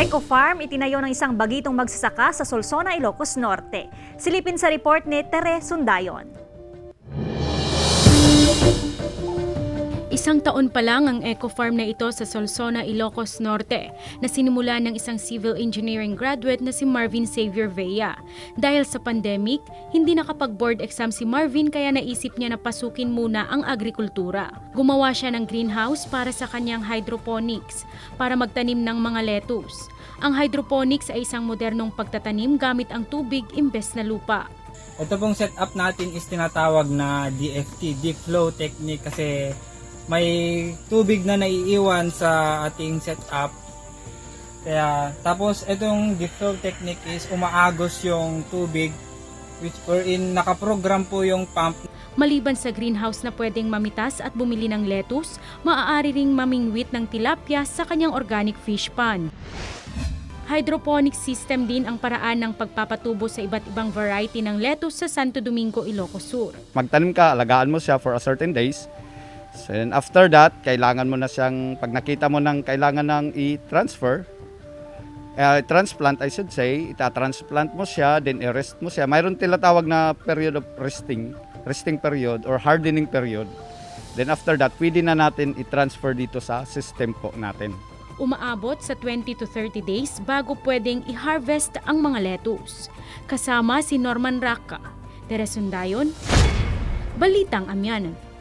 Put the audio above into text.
Eco Farm itinayo ng isang bagitong magsasaka sa Solsona, Ilocos Norte. Silipin sa report ni Tere Sundayon. Isang taon pa lang ang Eco Farm na ito sa Solsona, Ilocos Norte na sinimula ng isang civil engineering graduate na si Marvin Xavier Vea. Dahil sa pandemic, hindi nakapag-board exam si Marvin kaya naisip niya na pasukin muna ang agrikultura. Gumawa siya ng greenhouse para sa kanyang hydroponics para magtanim ng mga lettuce. Ang hydroponics ay isang modernong pagtatanim gamit ang tubig imbes na lupa. Ito pong setup natin is tinatawag na DFT, Deep Flow Technique, kasi may tubig na naiiwan sa ating setup. Kaya tapos itong deep flow technique is umaagos yung tubig, which wherein nakaprogram po yung pump. Maliban sa greenhouse na pwedeng mamitas at bumili ng lettuce, maaari ring mamingwit ng tilapia sa kanyang organic fish pond. Hydroponic system din ang paraan ng pagpapatubo sa iba't ibang variety ng lettuce sa Santo Domingo, Ilocos Sur. Magtanim ka, alagaan mo siya for a certain days. So, and after that, kailangan mo na siyang, pag nakita mo ng kailangan ng i-transfer, transplant I should say, itatransplant mo siya, then i-rest mo siya. Mayroon tinatawag na period of resting period or hardening period. Then after that, pwede na natin i-transfer dito sa system po natin. Umaabot sa 20 to 30 days bago pwedeng i-harvest ang mga lettuce. Kasama si Norman Raca, Tere Sundayon, Balitang Amyanan.